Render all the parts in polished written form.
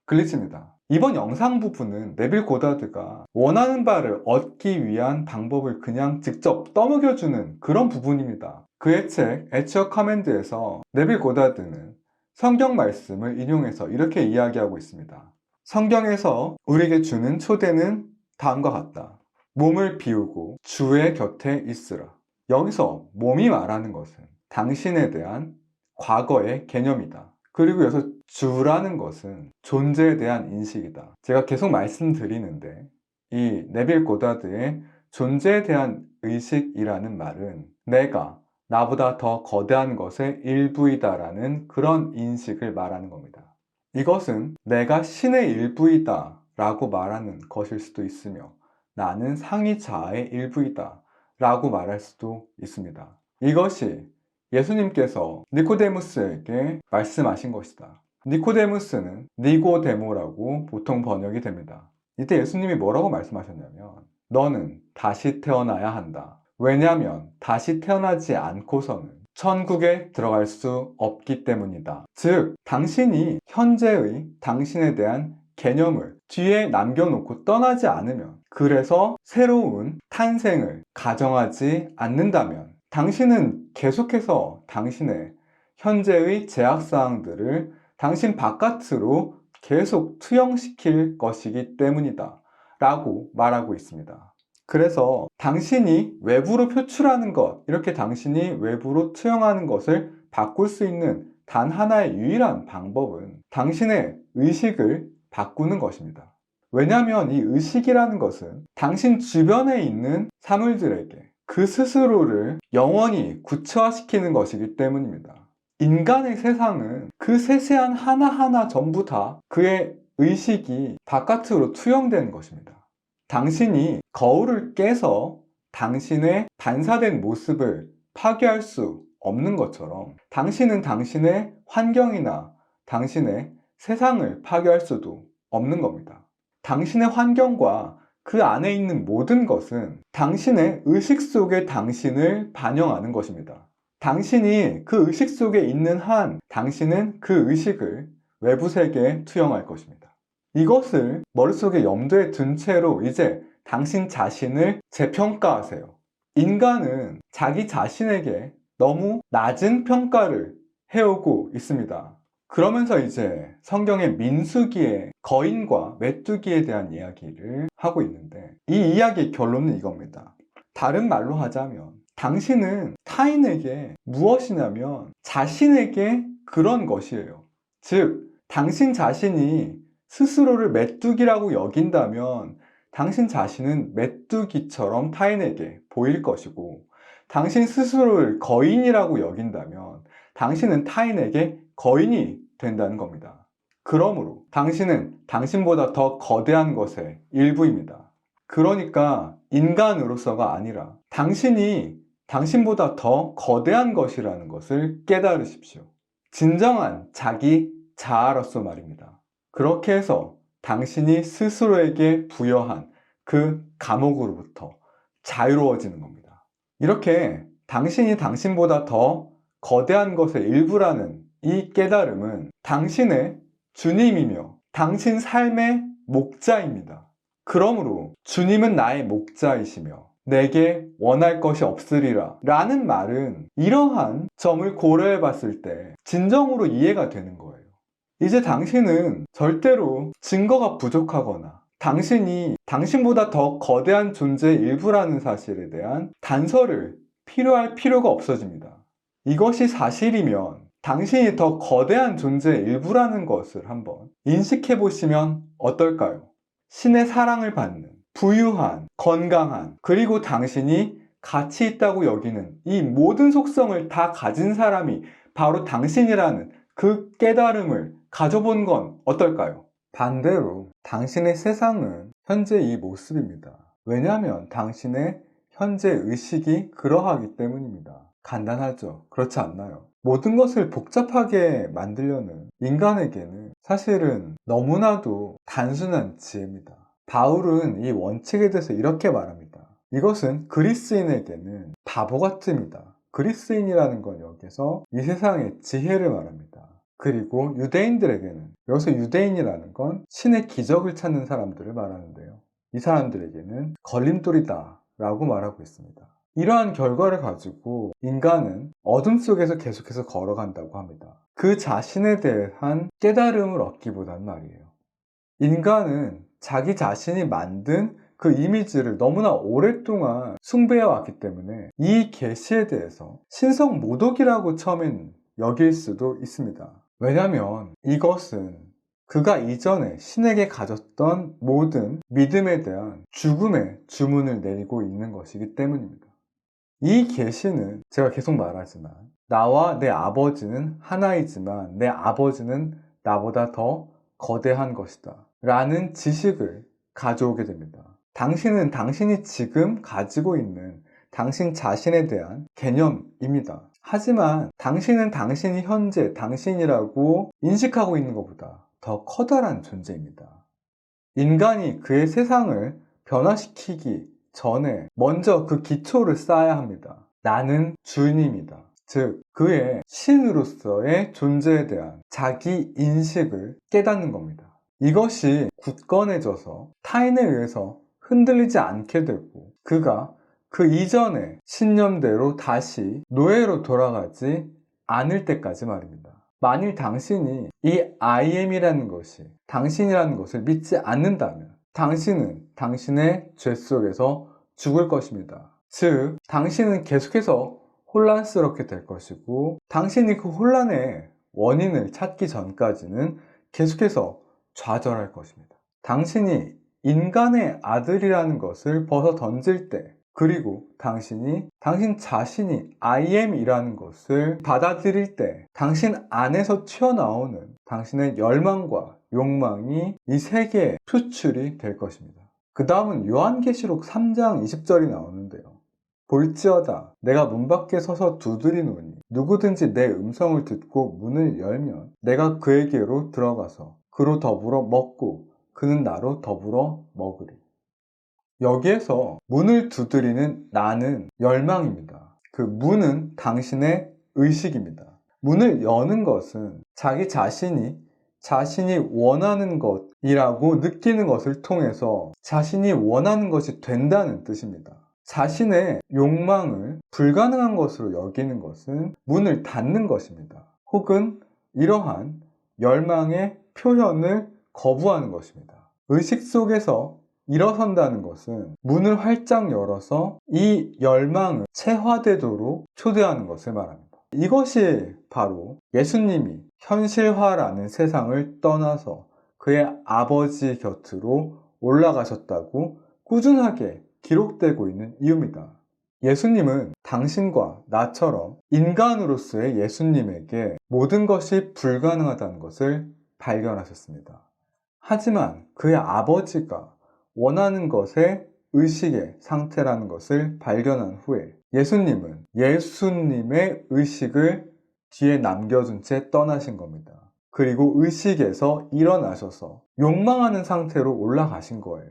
글리치입니다. 이번 영상 부분은 네빌 고다드가 원하는 바를 얻기 위한 방법을 그냥 직접 떠먹여주는 그런 부분입니다. 그의 책 At Your Command에서 네빌 고다드는 성경 말씀을 인용해서 이렇게 이야기하고 있습니다. 성경에서 우리에게 주는 초대는 다음과 같다. 몸을 비우고 주의 곁에 있으라. 여기서 몸이 말하는 것은 당신에 대한 과거의 개념이다. 그리고 여기서 주라는 것은 존재에 대한 인식이다. 제가 계속 말씀드리는데 이 네빌 고다드의 존재에 대한 의식이라는 말은 내가 나보다 더 거대한 것의 일부이다 라는 그런 인식을 말하는 겁니다. 이것은 내가 신의 일부이다 라고 말하는 것일 수도 있으며 나는 상위 자아의 일부이다 라고 말할 수도 있습니다. 이것이 예수님께서 니코데무스에게 말씀하신 것이다. 니코데무스는 니고데모라고 보통 번역이 됩니다. 이때 예수님이 뭐라고 말씀하셨냐면 너는 다시 태어나야 한다. 왜냐하면 다시 태어나지 않고서는 천국에 들어갈 수 없기 때문이다. 즉, 당신이 현재의 당신에 대한 개념을 뒤에 남겨놓고 떠나지 않으면, 그래서 새로운 탄생을 가정하지 않는다면 당신은 계속해서 당신의 현재의 제약사항들을 당신 바깥으로 계속 투영시킬 것이기 때문이다 라고 말하고 있습니다. 그래서 당신이 외부로 표출하는 것, 이렇게 당신이 외부로 투영하는 것을 바꿀 수 있는 단 하나의 유일한 방법은 당신의 의식을 바꾸는 것입니다. 왜냐하면 이 의식이라는 것은 당신 주변에 있는 사물들에게 그 스스로를 영원히 구체화시키는 것이기 때문입니다. 인간의 세상은 그 세세한 하나하나 전부 다 그의 의식이 바깥으로 투영되는 것입니다. 당신이 거울을 깨서 당신의 반사된 모습을 파괴할 수 없는 것처럼 당신은 당신의 환경이나 당신의 세상을 파괴할 수도 없는 겁니다. 당신의 환경과 그 안에 있는 모든 것은 당신의 의식 속의 당신을 반영하는 것입니다. 당신이 그 의식 속에 있는 한 당신은 그 의식을 외부 세계에 투영할 것입니다. 이것을 머릿속에 염두에 둔 채로 이제 당신 자신을 재평가하세요. 인간은 자기 자신에게 너무 낮은 평가를 해오고 있습니다. 그러면서 이제 성경의 민수기의 거인과 메뚜기에 대한 이야기를 하고 있는데 이 이야기의 결론은 이겁니다. 다른 말로 하자면 당신은 타인에게 무엇이냐면 자신에게 그런 것이에요. 즉, 당신 자신이 스스로를 메뚜기라고 여긴다면 당신 자신은 메뚜기처럼 타인에게 보일 것이고, 당신 스스로를 거인이라고 여긴다면 당신은 타인에게 거인이 된다는 겁니다. 그러므로 당신은 당신보다 더 거대한 것의 일부입니다. 그러니까 인간으로서가 아니라 당신이 당신보다 더 거대한 것이라는 것을 깨달으십시오. 진정한 자기 자아로서 말입니다. 그렇게 해서 당신이 스스로에게 부여한 그 감옥으로부터 자유로워지는 겁니다. 이렇게 당신이 당신보다 더 거대한 것의 일부라는 이 깨달음은 당신의 주님이며 당신 삶의 목자입니다. 그러므로 주님은 나의 목자이시며 내게 원할 것이 없으리라 라는 말은 이러한 점을 고려해 봤을 때 진정으로 이해가 되는 거예요. 이제 당신은 절대로 증거가 부족하거나 당신이 당신보다 더 거대한 존재의 일부라는 사실에 대한 단서를 필요할 필요가 없어집니다. 이것이 사실이면 당신이 더 거대한 존재의 일부라는 것을 한번 인식해 보시면 어떨까요? 신의 사랑을 받는, 부유한, 건강한, 그리고 당신이 가치 있다고 여기는 이 모든 속성을 다 가진 사람이 바로 당신이라는 그 깨달음을 가져본 건 어떨까요? 반대로 당신의 세상은 현재 이 모습입니다. 왜냐하면 당신의 현재 의식이 그러하기 때문입니다. 간단하죠? 그렇지 않나요? 모든 것을 복잡하게 만들려는 인간에게는 사실은 너무나도 단순한 지혜입니다. 바울은 이 원칙에 대해서 이렇게 말합니다. 이것은 그리스인에게는 바보 같습니다. 그리스인이라는 건 여기서 이 세상의 지혜를 말합니다. 그리고 유대인들에게는, 여기서 유대인이라는 건 신의 기적을 찾는 사람들을 말하는데요. 이 사람들에게는 걸림돌이다 라고 말하고 있습니다. 이러한 결과를 가지고 인간은 어둠 속에서 계속해서 걸어간다고 합니다. 그 자신에 대한 깨달음을 얻기보단 말이에요. 인간은 자기 자신이 만든 그 이미지를 너무나 오랫동안 숭배해왔기 때문에 이 계시에 대해서 신성 모독이라고 처음엔 여길 수도 있습니다. 왜냐하면 이것은 그가 이전에 신에게 가졌던 모든 믿음에 대한 죽음의 주문을 내리고 있는 것이기 때문입니다. 이 계시는 제가 계속 말하지만 나와 내 아버지는 하나이지만 내 아버지는 나보다 더 거대한 것이다 라는 지식을 가져오게 됩니다. 당신은 당신이 지금 가지고 있는 당신 자신에 대한 개념입니다. 하지만 당신은 당신이 현재 당신이라고 인식하고 있는 것보다 더 커다란 존재입니다. 인간이 그의 세상을 변화시키기 전에 먼저 그 기초를 쌓아야 합니다. 나는 주인입니다. 즉, 그의 신으로서의 존재에 대한 자기 인식을 깨닫는 겁니다. 이것이 굳건해져서 타인에 의해서 흔들리지 않게 되고 그가 그 이전의 신념대로 다시 노예로 돌아가지 않을 때까지 말입니다. 만일 당신이 이 I am이라는 것이 당신이라는 것을 믿지 않는다면 당신은 당신의 죄 속에서 죽을 것입니다. 즉, 당신은 계속해서 혼란스럽게 될 것이고 당신이 그 혼란의 원인을 찾기 전까지는 계속해서 좌절할 것입니다. 당신이 인간의 아들이라는 것을 벗어 던질 때, 그리고 당신 자신이 I am이라는 것을 받아들일 때 당신 안에서 튀어나오는 당신의 열망과 욕망이 이 세계에 표출이 될 것입니다. 그 다음은 요한계시록 3장 20절이 나오는데요. 볼지어다 내가 문 밖에 서서 두드리노니 누구든지 내 음성을 듣고 문을 열면 내가 그에게로 들어가서 그로 더불어 먹고 그는 나로 더불어 먹으리. 여기에서 문을 두드리는 나는 열망입니다. 그 문은 당신의 의식입니다. 문을 여는 것은 자기 자신이 원하는 것이라고 느끼는 것을 통해서 자신이 원하는 것이 된다는 뜻입니다. 자신의 욕망을 불가능한 것으로 여기는 것은 문을 닫는 것입니다. 혹은 이러한 열망의 표현을 거부하는 것입니다. 의식 속에서 일어선다는 것은 문을 활짝 열어서 이 열망을 체화되도록 초대하는 것을 말합니다. 이것이 바로 예수님이 현실화라는 세상을 떠나서 그의 아버지 곁으로 올라가셨다고 꾸준하게 기록되고 있는 이유입니다. 예수님은 당신과 나처럼 인간으로서의 예수님에게 모든 것이 불가능하다는 것을 발견하셨습니다. 하지만 그의 아버지가 원하는 것의 의식의 상태라는 것을 발견한 후에 예수님은 예수님의 의식을 뒤에 남겨둔 채 떠나신 겁니다. 그리고 의식에서 일어나셔서 욕망하는 상태로 올라가신 거예요.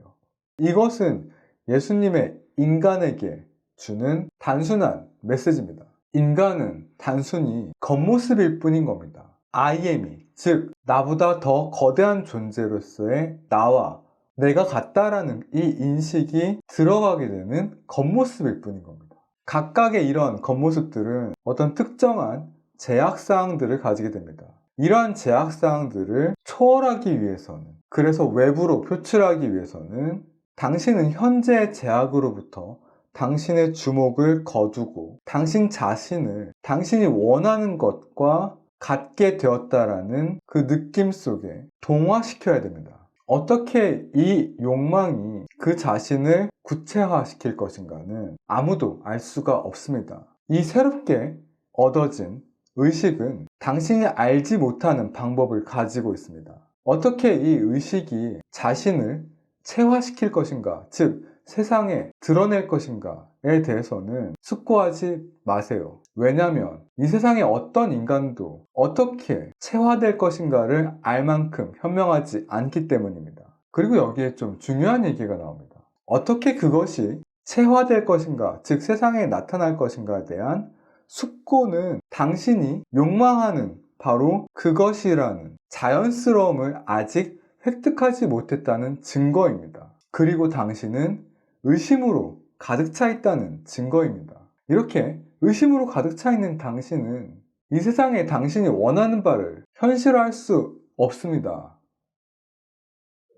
이것은 예수님의 인간에게 주는 단순한 메시지입니다. 인간은 단순히 겉모습일 뿐인 겁니다. I am이, 즉 나보다 더 거대한 존재로서의 나와 내가 같다라는 이 인식이 들어가게 되는 겉모습일 뿐인 겁니다. 각각의 이런 겉모습들은 어떤 특정한 제약사항들을 가지게 됩니다. 이러한 제약사항들을 초월하기 위해서는, 그래서 외부로 표출하기 위해서는 당신은 현재의 제약으로부터 당신의 주목을 거두고 당신 자신을 당신이 원하는 것과 같게 되었다라는 그 느낌 속에 동화시켜야 됩니다. 어떻게 이 욕망이 그 자신을 구체화시킬 것인가는 아무도 알 수가 없습니다. 이 새롭게 얻어진 의식은 당신이 알지 못하는 방법을 가지고 있습니다. 어떻게 이 의식이 자신을 체화시킬 것인가, 즉 세상에 드러낼 것인가에 대해서는 숙고하지 마세요. 왜냐하면 이 세상에 어떤 인간도 어떻게 체화될 것인가를 알 만큼 현명하지 않기 때문입니다. 그리고 여기에 좀 중요한 얘기가 나옵니다. 어떻게 그것이 체화될 것인가, 즉 세상에 나타날 것인가에 대한 숙고는 당신이 욕망하는 바로 그것이라는 자연스러움을 아직 획득하지 못했다는 증거입니다. 그리고 당신은 의심으로 가득 차 있다는 증거입니다. 이렇게 의심으로 가득 차 있는 당신은 이 세상에 당신이 원하는 바를 현실화할 수 없습니다.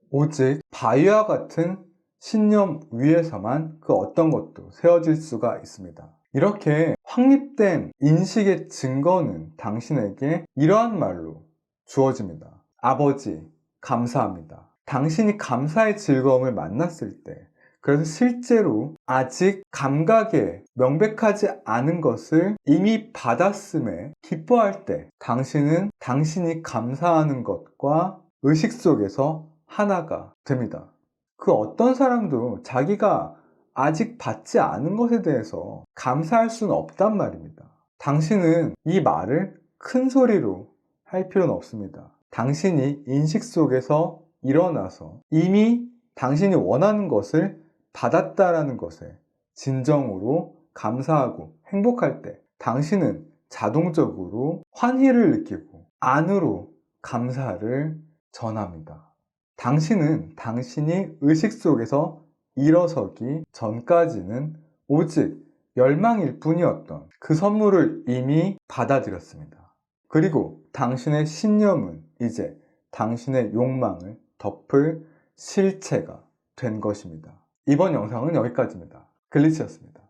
오직 바위와 같은 신념 위에서만 그 어떤 것도 세워질 수가 있습니다. 이렇게 확립된 인식의 증거는 당신에게 이러한 말로 주어집니다. 아버지, 감사합니다. 당신이 감사의 즐거움을 만났을 때, 그래서 실제로 아직 감각에 명백하지 않은 것을 이미 받았음에 기뻐할 때, 당신은 당신이 감사하는 것과 의식 속에서 하나가 됩니다. 그 어떤 사람도 자기가 아직 받지 않은 것에 대해서 감사할 수는 없단 말입니다. 당신은 이 말을 큰 소리로 할 필요는 없습니다. 당신이 인식 속에서 일어나서 이미 당신이 원하는 것을 받았다라는 것에 진정으로 감사하고 행복할 때 당신은 자동적으로 환희를 느끼고 안으로 감사를 전합니다. 당신은 당신이 의식 속에서 일어서기 전까지는 오직 열망일 뿐이었던 그 선물을 이미 받아들였습니다. 그리고 당신의 신념은 이제 당신의 욕망을 덮을 실체가 된 것입니다. 이번 영상은 여기까지입니다. 글리치였습니다.